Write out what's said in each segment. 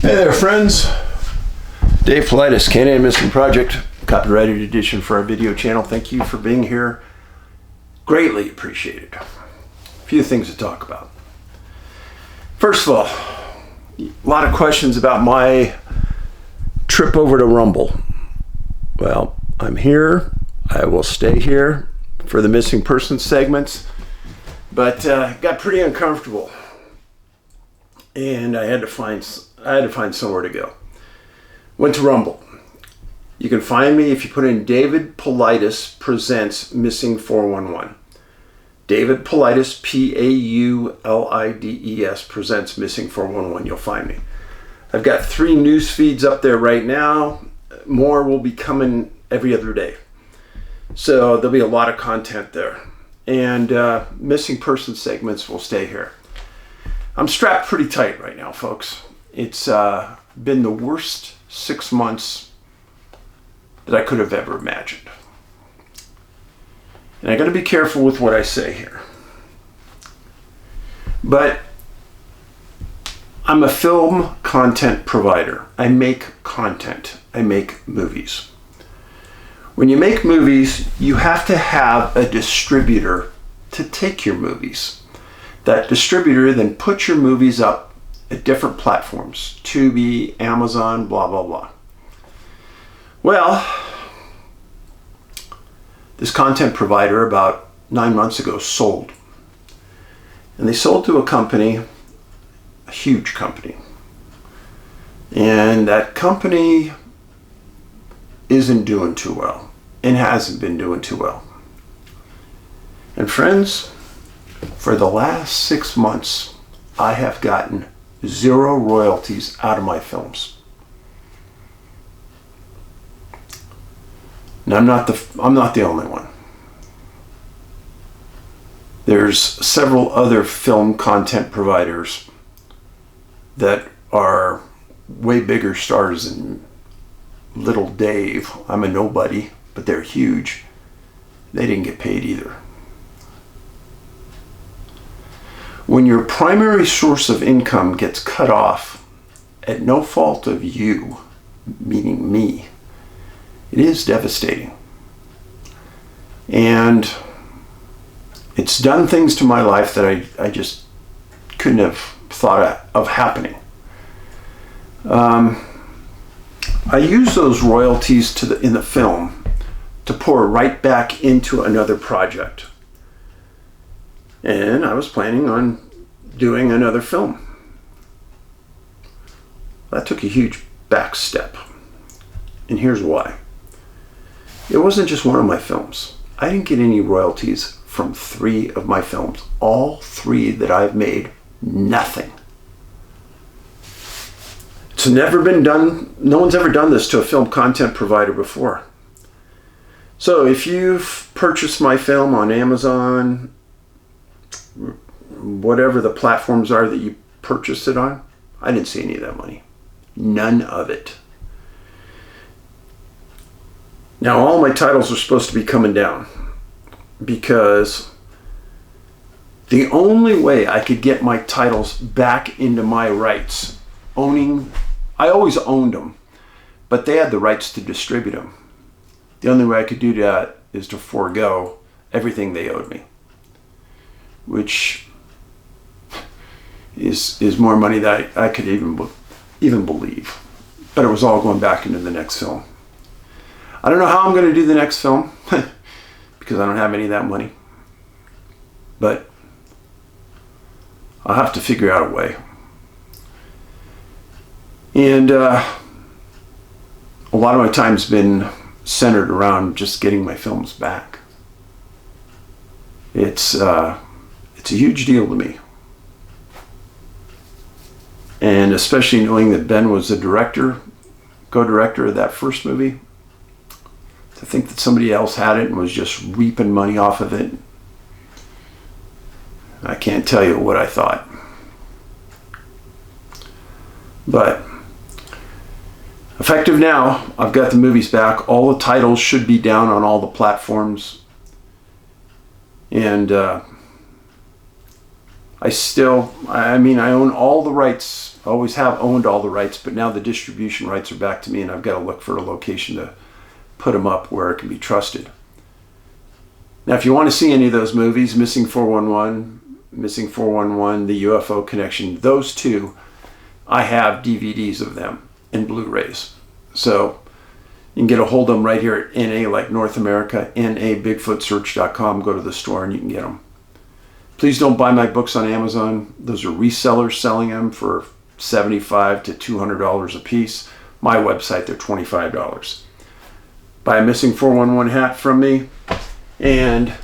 Hey there, friends. Dave Paulides, Canadian Missing Project, copyrighted edition for our video channel. Thank you for being here. Greatly appreciated. A few things to talk about. First of all, a lot of questions about my trip over to Rumble. Well, I'm here. I will stay here for the missing persons segments, but got pretty uncomfortable, and I had to find somewhere to go. Went to Rumble. You can find me if you put in David Paulides Presents Missing 411. David Paulides, Paulides Presents Missing 411. You'll find me. I've got 3 news feeds up there right now. More will be coming every other day. So there'll be a lot of content there. And missing person segments will stay here. I'm strapped pretty tight right now, folks. It's been the worst 6 months that I could have ever imagined. And I got to be careful with what I say here. But I'm a film content provider. I make content. I make movies. When you make movies, you have to have a distributor to take your movies. That distributor then puts your movies up at different platforms, Tubi, Amazon, blah, blah, blah. Well, this content provider about 9 months ago sold. And they sold to a company, a huge company. And that company isn't doing too well and hasn't been doing too well. And friends, for the last 6 months, I have gotten 0 royalties out of my films. And I'm not the only one. There's several other film content providers that are way bigger stars than little Dave. I'm a nobody, but they're huge. They didn't get paid either. When your primary source of income gets cut off at no fault of you, meaning me, it is devastating. And it's done things to my life that I just couldn't have thought of happening. I use those royalties in the film to pour right back into another project. And I was planning on doing another film. That took a huge back step. And here's why. It wasn't just one of my films. I didn't get any royalties from 3 of my films. All 3 that I've made, nothing. It's never been done. No one's ever done this to a film content provider before. So if you've purchased my film on Amazon, whatever the platforms are that you purchased it on, I didn't see any of that money. None of it. Now all my titles are supposed to be coming down because the only way I could get my titles back into my rights, I always owned them, but they had the rights to distribute them. The only way I could do that is to forego everything they owed me, which is more money than I could even believe. But it was all going back into the next film. I don't know how I'm going to do the next film because I don't have any of that money. But I'll have to figure out a way. And a lot of my time's been centered around just getting my films back. It's a huge deal to me. And especially knowing that Ben was the co-director of that first movie, to think that somebody else had it and was just reaping money off of it, I can't tell you what I thought. But effective now, I've got the movies back. All the titles should be down on all the platforms. And I mean, I own all the rights, always have owned all the rights, but now the distribution rights are back to me, and I've got to look for a location to put them up where it can be trusted. Now, if you want to see any of those movies, Missing 411, The UFO Connection, those two, I have DVDs of them and Blu-rays. So you can get a hold of them right here at NA, like North America, nabigfootsearch.com. Go to the store and you can get them. Please don't buy my books on Amazon. Those are resellers selling them for $75 to $200 a piece. My website, they're $25. Buy a Missing 411 hat from me, and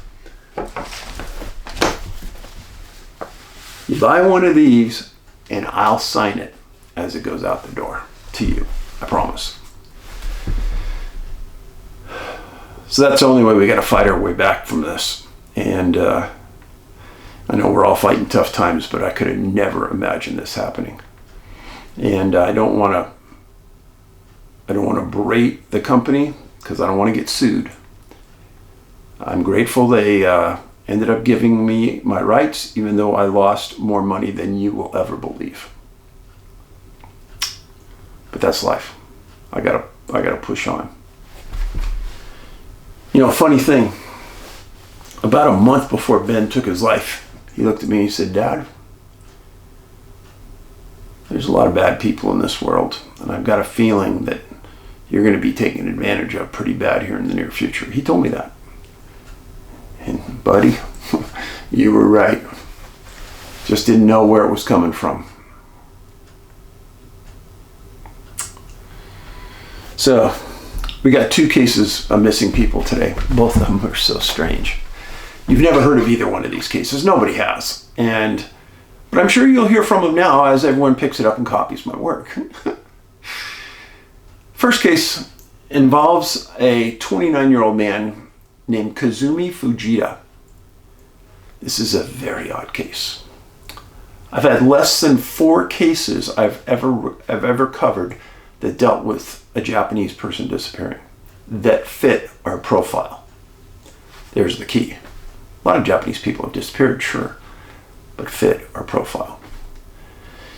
you buy one of these and I'll sign it as it goes out the door to you. I promise. So that's the only way we got to fight our way back from this. And I know we're all fighting tough times, but I could have never imagined this happening. And I don't want to berate the company because I don't want to get sued. I'm grateful they ended up giving me my rights, even though I lost more money than you will ever believe. But that's life. I gotta push on. You know, funny thing, about a month before Ben took his life, he looked at me and he said, "Dad, there's a lot of bad people in this world, and I've got a feeling that you're going to be taken advantage of pretty bad here in the near future." He told me that. And buddy, you were right. Just didn't know where it was coming from. So, we got 2 cases of missing people today. Both of them are so strange. You've never heard of either one of these cases. Nobody has. But I'm sure you'll hear from them now as everyone picks it up and copies my work. First case involves a 29-year-old man named Kazoumi Fujita. This is a very odd case. I've had less than 4 cases I've ever covered that dealt with a Japanese person disappearing that fit our profile. There's the key. A lot of Japanese people have disappeared, sure, but fit our profile.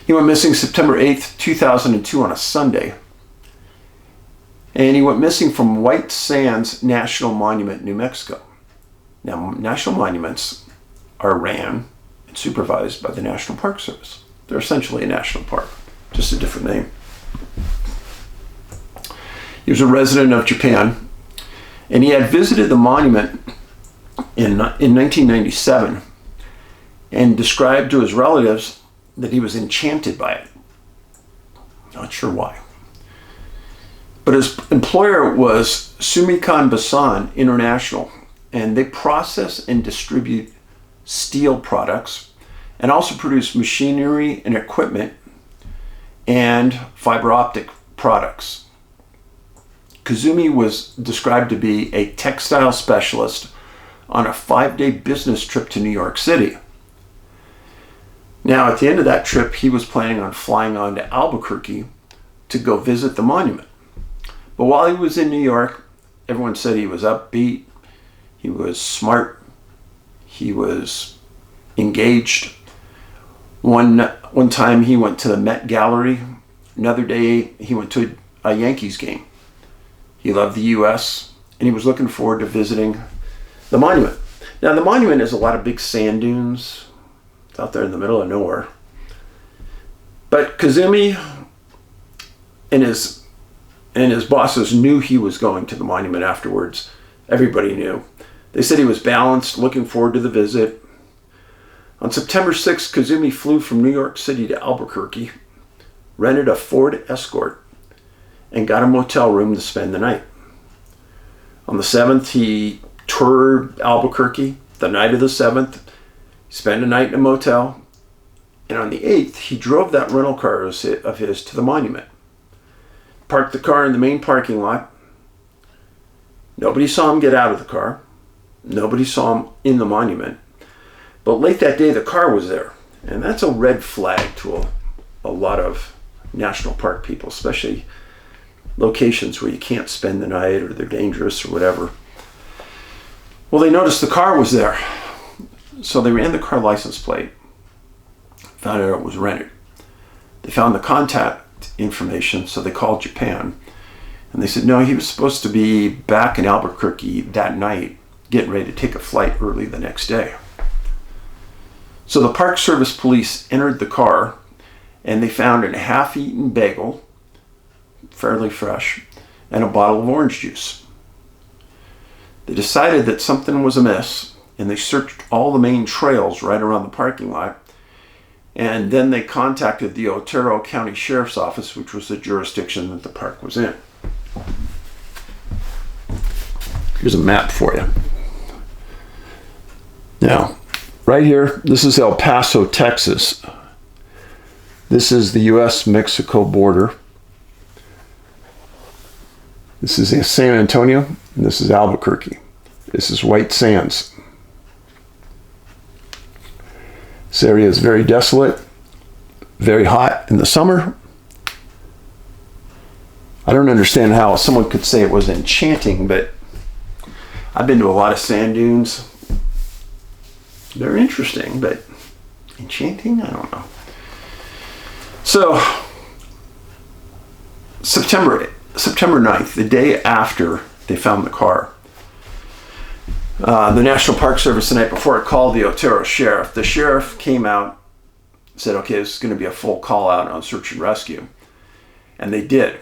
He went missing September 8th, 2002 on a Sunday. And he went missing from White Sands National Monument, New Mexico. Now, national monuments are ran and supervised by the National Park Service. They're essentially a national park, just a different name. He was a resident of Japan, and he had visited the monument in 1997 and described to his relatives that he was enchanted by it. Not sure why. But his employer was Sumikan Basan International, and they process and distribute steel products and also produce machinery and equipment and fiber optic products. Kazumi was described to be a textile specialist on a 5-day business trip to New York City. Now, at the end of that trip, he was planning on flying on to Albuquerque to go visit the monument. But while he was in New York, everyone said he was upbeat, he was smart, he was engaged. One time he went to the Met Gallery. Another day he went to a Yankees game. He loved the U.S. and he was looking forward to visiting the monument. Now, the monument is a lot of big sand dunes. It's out there in the middle of nowhere. But Kazumi and his bosses knew he was going to the monument afterwards. Everybody knew. They said he was balanced, looking forward to the visit. On September 6th, Kazumi flew from New York City to Albuquerque, rented a Ford Escort, and got a motel room to spend the night. On the 7th, he toured Albuquerque. The night of the 7th, he spent a night in a motel. And on the 8th, he drove that rental car of his to the monument. Parked the car in the main parking lot. Nobody saw him get out of the car. Nobody saw him in the monument. But late that day, the car was there. And that's a red flag to a lot of national park people, especially locations where you can't spend the night or they're dangerous or whatever. Well, they noticed the car was there. So they ran the car license plate. found out it was rented. They found the contact information, so they called Japan. And they said, no, he was supposed to be back in Albuquerque that night, getting ready to take a flight early the next day. So the Park Service police entered the car, and they found a half-eaten bagel, fairly fresh, and a bottle of orange juice. They decided that something was amiss, and they searched all the main trails right around the parking lot. And then they contacted the Otero County Sheriff's Office, which was the jurisdiction that the park was in. Here's a map for you. Now, right here, this is El Paso, Texas. This is the U.S.-Mexico border. This is San Antonio, and this is Albuquerque. This is White Sands. This area is very desolate, very hot in the summer. I don't understand how someone could say it was enchanting, but I've been to a lot of sand dunes. They're interesting, but enchanting? I don't know. So, September 9th, the day after they found the car, the National Park Service the night before called the Otero sheriff. The sheriff came out, said, okay, this is going to be a full call out on search and rescue. And they did.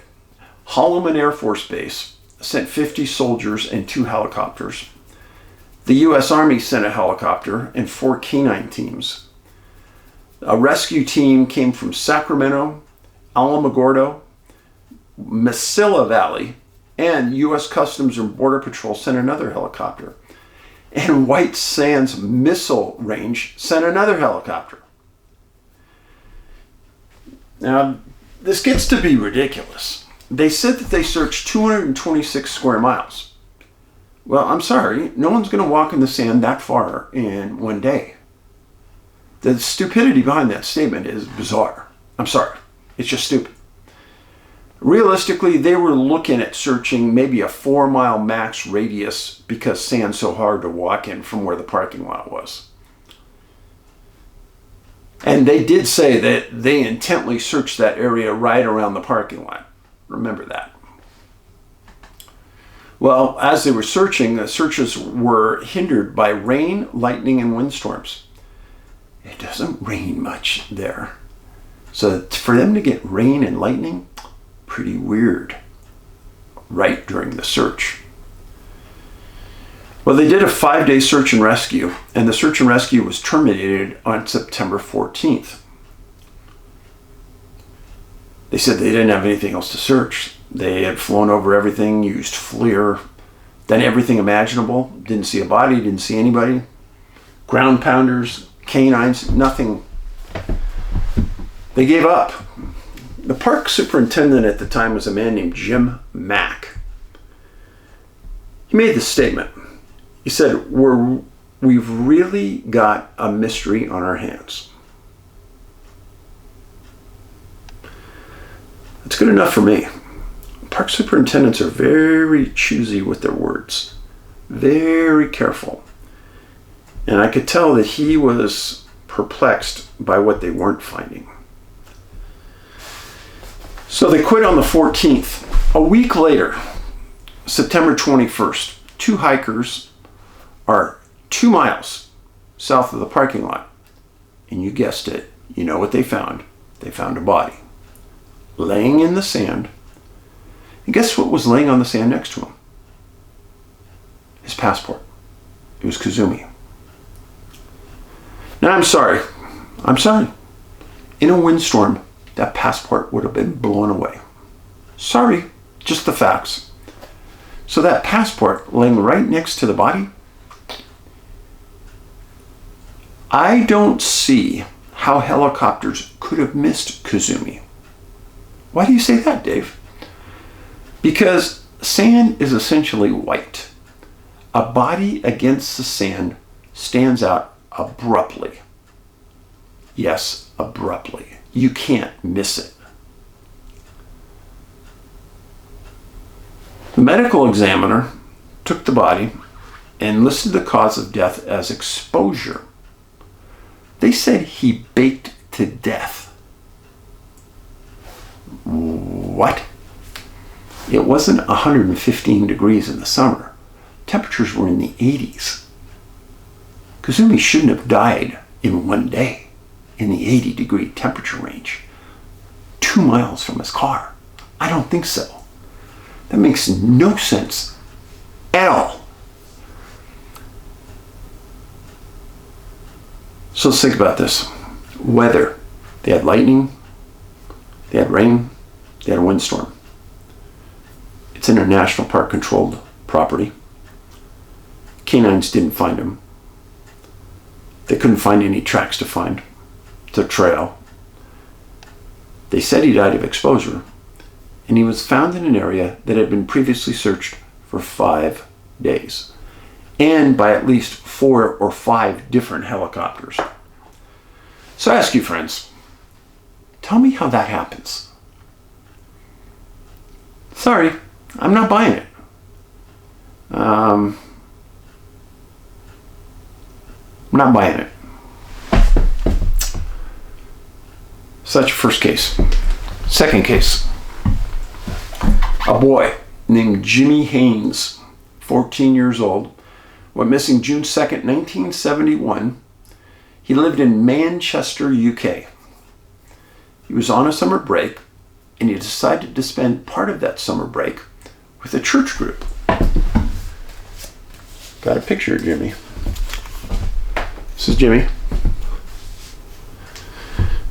Holloman Air Force Base sent 50 soldiers and 2 helicopters. The U.S. Army sent a helicopter and 4 canine teams. A rescue team came from Sacramento, Alamogordo, Mesilla Valley, and U.S. Customs and Border Patrol sent another helicopter. And White Sands Missile Range sent another helicopter. Now, this gets to be ridiculous. They said that they searched 226 square miles. Well, I'm sorry, no one's going to walk in the sand that far in one day. The stupidity behind that statement is bizarre. I'm sorry, it's just stupid. Realistically, they were looking at searching maybe a 4-mile max radius because sand's so hard to walk in from where the parking lot was. And they did say that they intently searched that area right around the parking lot. Remember that. Well, as they were searching, the searches were hindered by rain, lightning, and windstorms. It doesn't rain much there. So for them to get rain and lightning, pretty weird, right during the search. Well, they did a 5-day search and rescue, and the search and rescue was terminated on September 14th. They said they didn't have anything else to search. They had flown over everything, used FLIR, done everything imaginable, didn't see a body, didn't see anybody. Ground pounders, canines, nothing. They gave up. The park superintendent at the time was a man named Jim Mack. He made this statement. He said, we've really got a mystery on our hands. That's good enough for me. Park superintendents are very choosy with their words, very careful. And I could tell that he was perplexed by what they weren't finding. So they quit on the 14th. A week later, September 21st, 2 hikers are 2 miles south of the parking lot. And you guessed it, you know what they found. They found a body laying in the sand. And guess what was laying on the sand next to him? His passport. It was Kazumi. Now, I'm sorry. In a windstorm, that passport would have been blown away. Sorry, just the facts. So that passport laying right next to the body, I don't see how helicopters could have missed Kazumi. Why do you say that, Dave? Because sand is essentially white. A body against the sand stands out abruptly. Yes, abruptly. You can't miss it. The medical examiner took the body and listed the cause of death as exposure. They said he baked to death. What? It wasn't 115 degrees in the summer. Temperatures were in the 80s. Kazumi shouldn't have died in one day in the 80-degree temperature range, 2 miles from his car. I don't think so. That makes no sense at all. So let's think about this. Weather. They had lightning, they had rain, they had a windstorm. It's in a national park controlled property. Canines didn't find him. They couldn't find any tracks to find. It's a trail. They said he died of exposure, and he was found in an area that had been previously searched for 5 days, and by at least 4 or 5 different helicopters. So I ask you, friends, tell me how that happens. Sorry, I'm not buying it. I'm not buying it. So that's your first case. Second case. A boy named Jimmy Haynes, 14 years old, went missing June 2nd, 1971. He lived in Manchester, UK. He was on a summer break, and he decided to spend part of that summer break with a church group. Got a picture of Jimmy. This is Jimmy.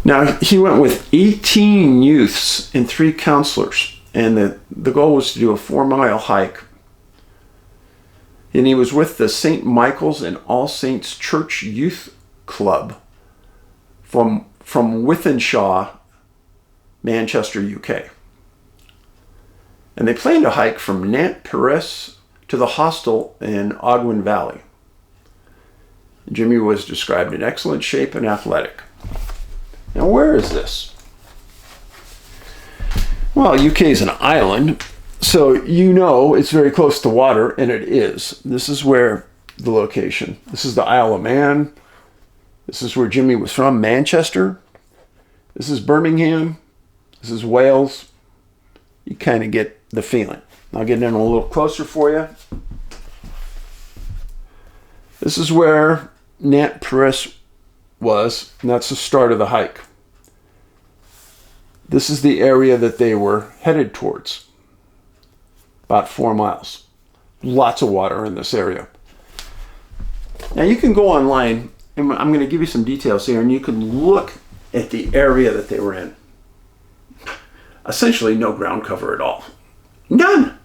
Now, he went with 18 youths and 3 counselors, and the goal was to do a 4-mile hike. And he was with the St. Michael's and All Saints Church Youth Club from Wythenshawe, Manchester, UK. And they planned to hike from NABS to the hostel in Ogwen Valley. Jimmy was described in excellent shape and athletic. Now, where is this? Well, UK is an island, so you know it's very close to water, and it is. This is where the location. This is the Isle of Man. This is where Jimmy was from, Manchester. This is Birmingham. This is Wales. You kind of get the feeling. I'll get in a little closer for you. This is where Nant Paris was, and that's the start of the hike. This is the area that they were headed towards. About 4 miles. Lots of water in this area. Now you can go online, and I'm going to give you some details here, and you can look at the area that they were in. Essentially no ground cover at all. None.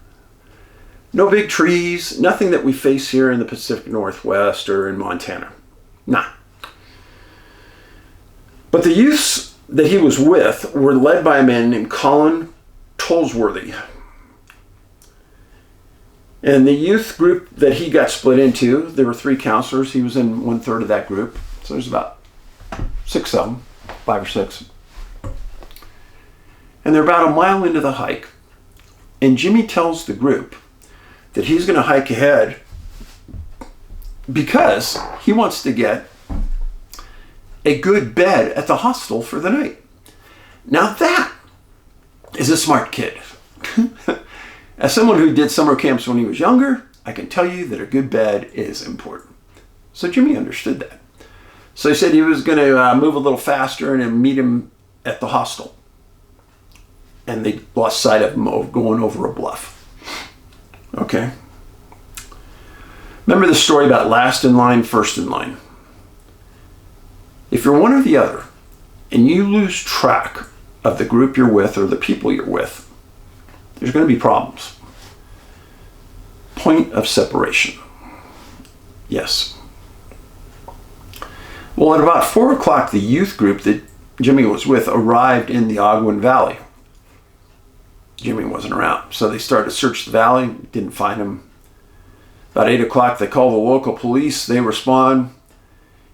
No big trees, nothing that we face here in the Pacific Northwest or in Montana. Nah. But the youths that he was with were led by a man named Colin Tollsworthy. And the youth group that he got split into, there were 3 counselors. He was in 1/3 of that group. So there's about 6 of them, 5 or 6. And they're about a mile into the hike. And Jimmy tells the group that he's going to hike ahead because he wants to get a good bed at the hostel for the night. Now that is a smart kid. As someone who did summer camps when he was younger, I can tell you that a good bed is important. So Jimmy understood that. So he said he was going to move a little faster and meet him at the hostel. And they lost sight of him going over a bluff. Okay. Remember the story about last in line, first in line. If you're one or the other, and you lose track of the group you're with or the people you're with, there's going to be problems. Point of separation. Yes. Well, at about 4 o'clock, the youth group that Jimmy was with arrived in the Ogwen Valley. Jimmy wasn't around, so they started to search the valley, didn't find him. About 8 o'clock, they called the local police. They respond,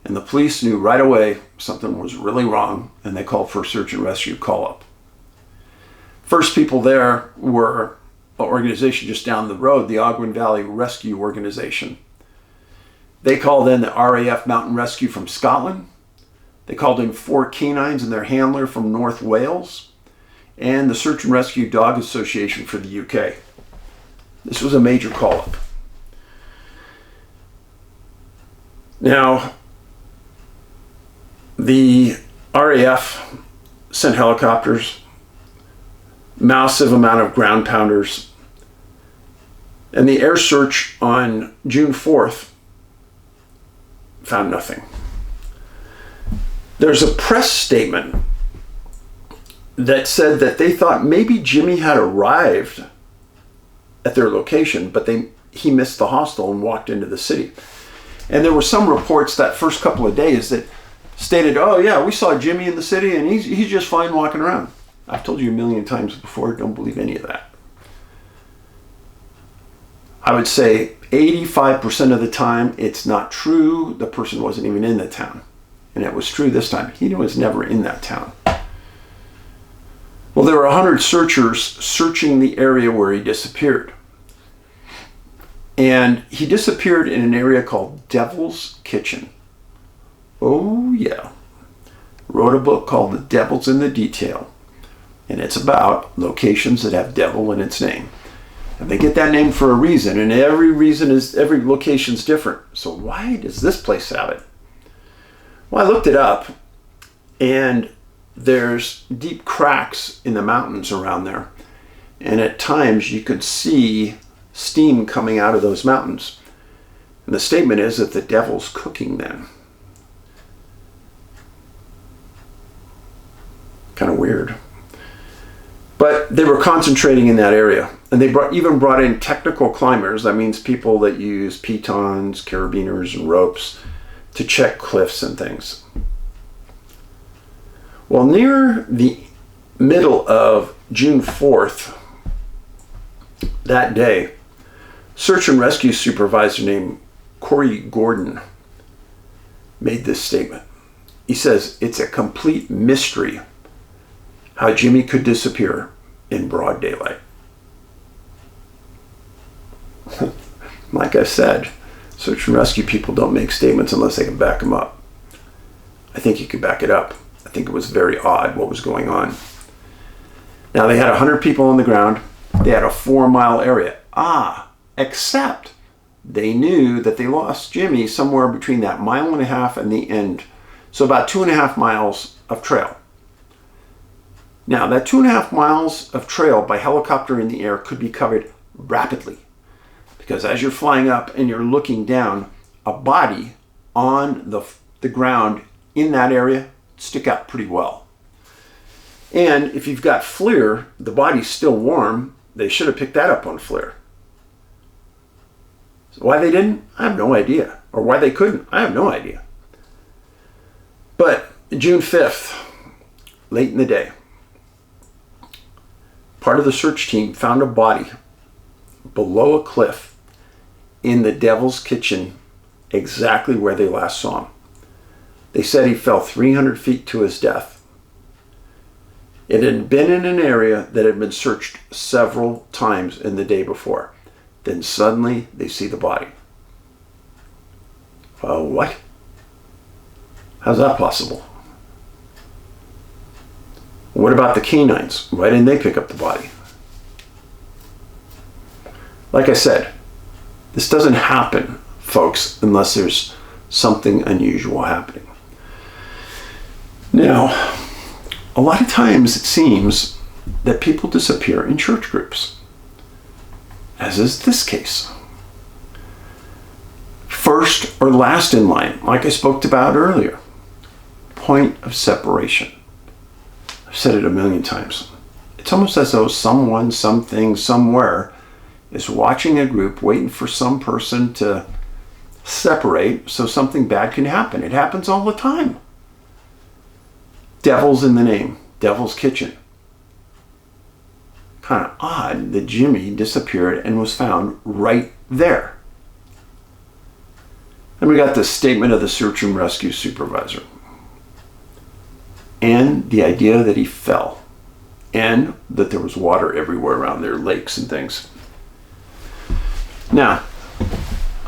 and the police knew right away something was really wrong, and they called for a search and rescue call-up. First people there were an organization just down the road, the Ogwen Valley Rescue Organization. They called in the RAF Mountain Rescue from Scotland, They called in 4 canines and their handler from North Wales and the Search and Rescue Dog Association for the UK. This was a major call-up. Now, the RAF sent helicopters, massive amount of ground pounders, and the air search on June 4th found nothing. There's a press statement that said that they thought maybe Jimmy had arrived at their location, but he missed the hostel and walked into the city. And there were some reports that first couple of days that stated, oh yeah, we saw Jimmy in the city and he's just fine walking around. I've told you a million times before, don't believe any of that. I would say 85% of the time it's not true. The person wasn't even in the town. And it was true this time. He was never in that town. Well, there were 100 searchers searching the area where he disappeared. And he disappeared in an area called Devil's Kitchen. Oh yeah. Wrote a book called The Devil's in the Detail. And it's about locations that have devil in its name. And they get that name for a reason, and every location's different. So why does this place have it? Well, I looked it up, and there's deep cracks in the mountains around there. And at times you could see steam coming out of those mountains. And the statement is that the devil's cooking then. Kind of weird. But they were concentrating in that area. And they even brought in technical climbers. That means people that use pitons, carabiners, and ropes to check cliffs and things. Well, near the middle of June 4th, that day, search and rescue supervisor named Corey Gordon made this statement. He says, it's a complete mystery how Jimmy could disappear in broad daylight. Like I said, search and rescue people don't make statements unless they can back them up. I think he could back it up. I think it was very odd what was going on. Now, they had 100 people on the ground. They had a 4-mile area. Except they knew that they lost Jimmy somewhere between that 1.5 miles and the end. So about 2.5 miles of trail. Now, that 2.5 miles of trail by helicopter in the air could be covered rapidly. Because as you're flying up and you're looking down, a body on the ground in that area stick out pretty well. And if you've got FLIR, the body's still warm, they should have picked that up on FLIR. So why they didn't, I have no idea. Or why they couldn't, I have no idea. But June 5th, late in the day, part of the search team found a body below a cliff in the Devil's Kitchen, exactly where they last saw him. They said he fell 300 feet to his death. It had been in an area that had been searched several times in the day before. Then suddenly they see the body. What? How's that possible? What about the canines? Why didn't they pick up the body? Like I said, this doesn't happen, folks, unless there's something unusual happening. Now, a lot of times it seems that people disappear in church groups, as is this case. First or last in line, like I spoke about earlier. Point of separation. I've said it a million times. It's almost as though someone, something, somewhere is watching a group, waiting for some person to separate so something bad can happen. It happens all the time. Devil's in the name. Devil's Kitchen. Kind of odd that Jimmy disappeared and was found right there. And we got the statement of the search and rescue supervisor. And the idea that he fell. And that there was water everywhere around there, lakes and things. Now,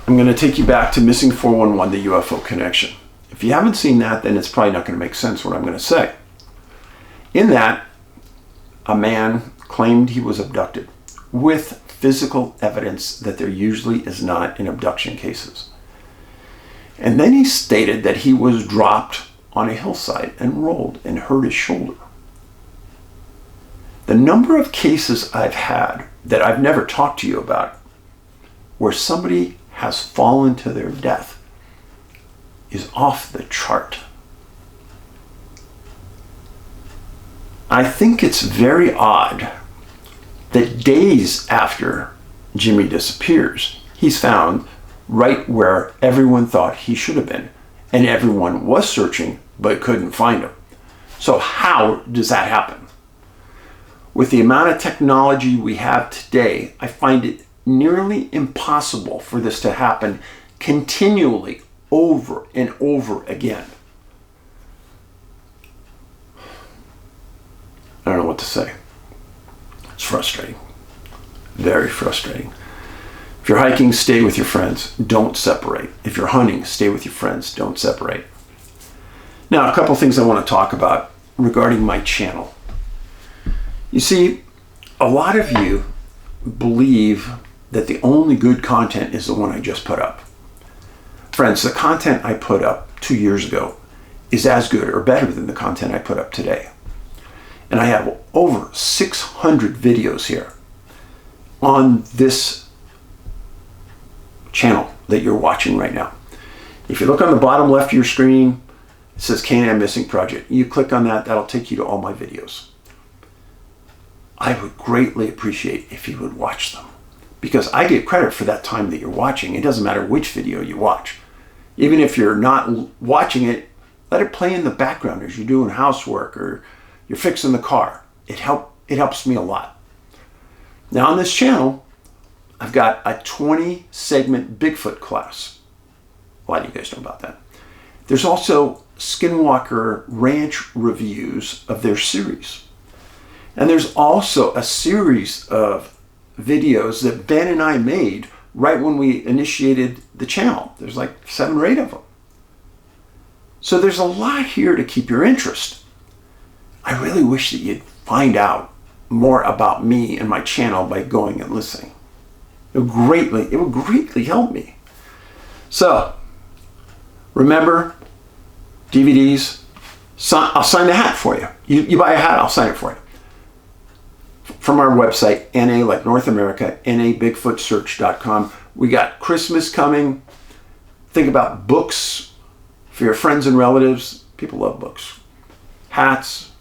I'm going to take you back to Missing 411, the UFO Connection. If you haven't seen that, then it's probably not going to make sense what I'm going to say. In that, a man claimed he was abducted with physical evidence that there usually is not in abduction cases. And then he stated that he was dropped on a hillside and rolled and hurt his shoulder. The number of cases I've had that I've never talked to you about where somebody has fallen to their death is off the chart. I think it's very odd that days after Jimmy disappears, he's found right where everyone thought he should have been, and everyone was searching but couldn't find him. So how does that happen? With the amount of technology we have today, I find it nearly impossible for this to happen continually over and over again. I don't know what to say. It's frustrating. Very frustrating. If you're hiking, stay with your friends. Don't separate. If you're hunting, stay with your friends. Don't separate. Now, a couple things I want to talk about regarding my channel. You see, a lot of you believe that the only good content is the one I just put up. Friends, the content I put up 2 years ago is as good or better than the content I put up today. And I have over 600 videos here on this channel that you're watching right now. If you look on the bottom left of your screen, it says K&M Missing Project. You click on that, that'll take you to all my videos. I would greatly appreciate if you would watch them, because I get credit for that time that you're watching. It doesn't matter which video you watch. Even if you're not watching it, let it play in the background as you're doing housework or you're fixing the car. It helps me a lot. Now on this channel, I've got a 20 segment Bigfoot class. A lot of you guys know about that. There's also Skinwalker Ranch reviews of their series. And there's also a series of videos that Ben and I made right when we initiated the channel. There's like 7 or 8 of them. So there's a lot here to keep your interest. I really wish that you'd find out more about me and my channel by going and listening. It would greatly help me. So, remember, DVDs, I'll sign the hat for you. You buy a hat, I'll sign it for you. From our website, NA like North America, NABigfootsearch.com. We got Christmas coming. Think about books for your friends and relatives. People love books. Hats,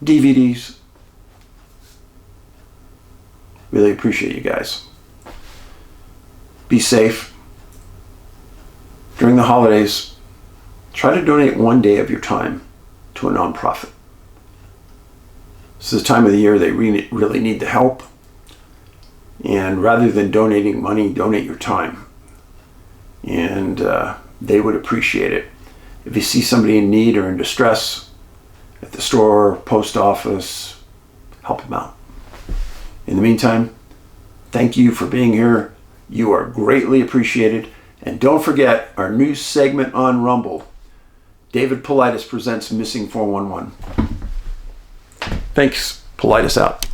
DVDs. Really appreciate you guys. Be safe. During the holidays, try to donate 1 day of your time to a nonprofit. This is the time of the year they really need the help. And rather than donating money, donate your time. And they would appreciate it. If you see somebody in need or in distress at the store, post office, help them out. In the meantime, thank you for being here. You are greatly appreciated. And don't forget our new segment on Rumble. David Paulides presents Missing 411. Thanks. Paulides out.